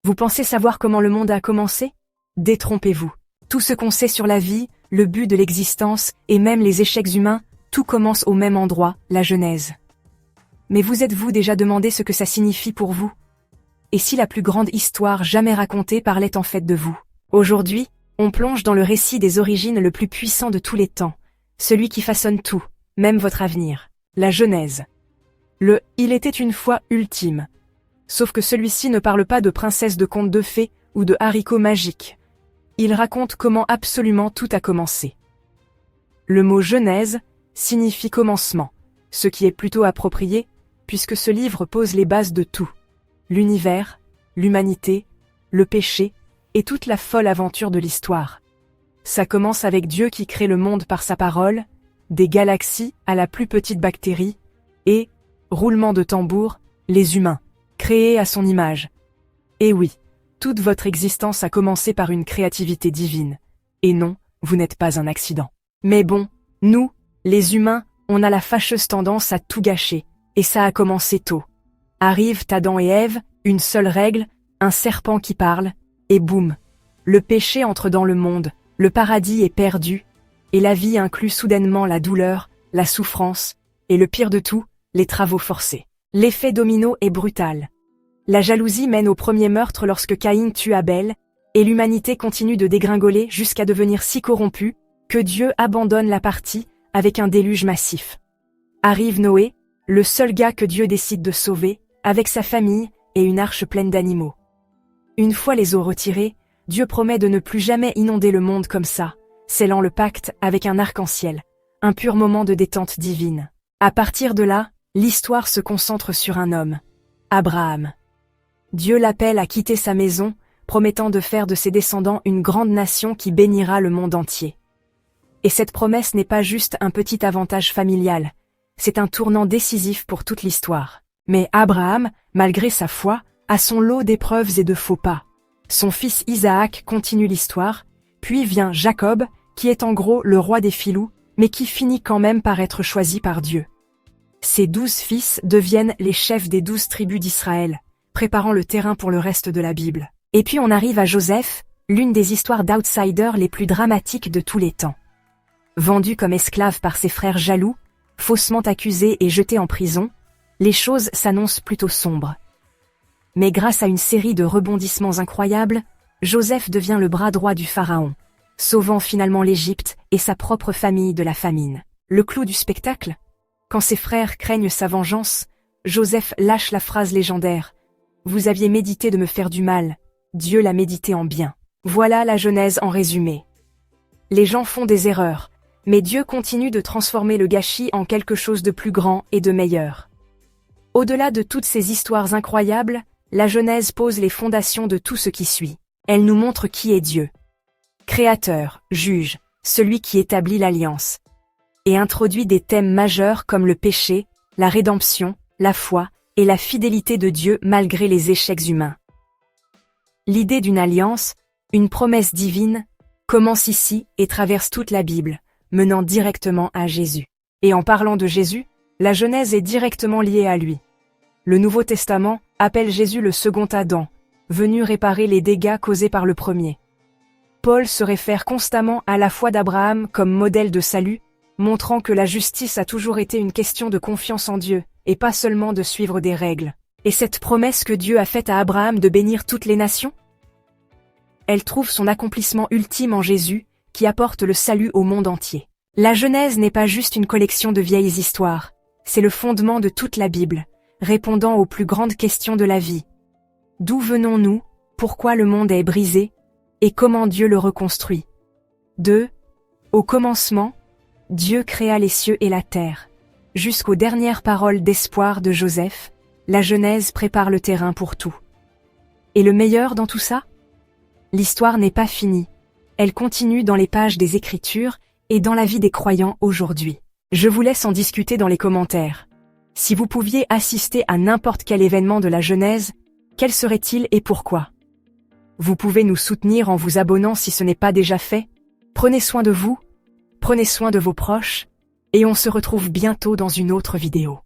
Vous pensez savoir comment le monde a commencé? Détrompez-vous. Tout ce qu'on sait sur la vie, le but de l'existence, et même les échecs humains, tout commence au même endroit, la Genèse. Mais vous êtes-vous déjà demandé ce que ça signifie pour vous? Et si la plus grande histoire jamais racontée parlait en fait de vous? Aujourd'hui, on plonge dans le récit des origines le plus puissant de tous les temps, celui qui façonne tout, même votre avenir, la Genèse. Le « il était une fois » ultime. Sauf que celui-ci ne parle pas de princesses de contes de fées ou de haricots magiques. Il raconte comment absolument tout a commencé. Le mot « Genèse » signifie commencement, ce qui est plutôt approprié, puisque ce livre pose les bases de tout. L'univers, l'humanité, le péché, et toute la folle aventure de l'histoire. Ça commence avec Dieu qui crée le monde par sa parole, des galaxies à la plus petite bactérie, et, roulement de tambour, les humains, créés à son image. Et oui, toute votre existence a commencé par une créativité divine. Et non, vous n'êtes pas un accident. Mais bon, nous, les humains, on a la fâcheuse tendance à tout gâcher, et ça a commencé tôt. Arrivent Adam et Ève, une seule règle, un serpent qui parle, et boum, le péché entre dans le monde, le paradis est perdu, et la vie inclut soudainement la douleur, la souffrance, et le pire de tout, les travaux forcés. L'effet domino est brutal. La jalousie mène au premier meurtre lorsque Caïn tue Abel, et l'humanité continue de dégringoler jusqu'à devenir si corrompue que Dieu abandonne la partie avec un déluge massif. Arrive Noé, le seul gars que Dieu décide de sauver, avec sa famille et une arche pleine d'animaux. Une fois les eaux retirées, Dieu promet de ne plus jamais inonder le monde comme ça, scellant le pacte avec un arc-en-ciel, un pur moment de détente divine. À partir de là, l'histoire se concentre sur un homme, Abraham. Dieu l'appelle à quitter sa maison, promettant de faire de ses descendants une grande nation qui bénira le monde entier. Et cette promesse n'est pas juste un petit avantage familial, c'est un tournant décisif pour toute l'histoire. Mais Abraham, malgré sa foi, a son lot d'épreuves et de faux pas. Son fils Isaac continue l'histoire, puis vient Jacob, qui est en gros le roi des filous, mais qui finit quand même par être choisi par Dieu. Ses 12 fils deviennent les chefs des 12 tribus d'Israël, préparant le terrain pour le reste de la Bible. Et puis on arrive à Joseph, l'une des histoires d'outsiders les plus dramatiques de tous les temps. Vendu comme esclave par ses frères jaloux, faussement accusé et jeté en prison, les choses s'annoncent plutôt sombres. Mais grâce à une série de rebondissements incroyables, Joseph devient le bras droit du pharaon, sauvant finalement l'Égypte et sa propre famille de la famine. Le clou du spectacle? Quand ses frères craignent sa vengeance, Joseph lâche la phrase légendaire « Vous aviez médité de me faire du mal, Dieu l'a médité en bien ». Voilà la Genèse en résumé. Les gens font des erreurs, mais Dieu continue de transformer le gâchis en quelque chose de plus grand et de meilleur. Au-delà de toutes ces histoires incroyables, la Genèse pose les fondations de tout ce qui suit. Elle nous montre qui est Dieu. Créateur, juge, celui qui établit l'alliance. Et introduit des thèmes majeurs comme le péché, la rédemption, la foi et la fidélité de Dieu malgré les échecs humains. L'idée d'une alliance, une promesse divine, commence ici et traverse toute la Bible, menant directement à Jésus. Et en parlant de Jésus, la Genèse est directement liée à lui. Le Nouveau Testament appelle Jésus le second Adam, venu réparer les dégâts causés par le premier. Paul se réfère constamment à la foi d'Abraham comme modèle de salut, montrant que la justice a toujours été une question de confiance en Dieu, et pas seulement de suivre des règles. Et cette promesse que Dieu a faite à Abraham de bénir toutes les nations? Elle trouve son accomplissement ultime en Jésus, qui apporte le salut au monde entier. La Genèse n'est pas juste une collection de vieilles histoires, c'est le fondement de toute la Bible, répondant aux plus grandes questions de la vie. D'où venons-nous, pourquoi le monde est brisé, et comment Dieu le reconstruit. Au commencement, Dieu créa les cieux et la terre. Jusqu'aux dernières paroles d'espoir de Joseph, la Genèse prépare le terrain pour tout. Et le meilleur dans tout ça? L'histoire n'est pas finie. Elle continue dans les pages des Écritures et dans la vie des croyants aujourd'hui. Je vous laisse en discuter dans les commentaires. Si vous pouviez assister à n'importe quel événement de la Genèse, quel serait-il et pourquoi? Vous pouvez nous soutenir en vous abonnant si ce n'est pas déjà fait. Prenez soin de vous, prenez soin de vos proches, et on se retrouve bientôt dans une autre vidéo.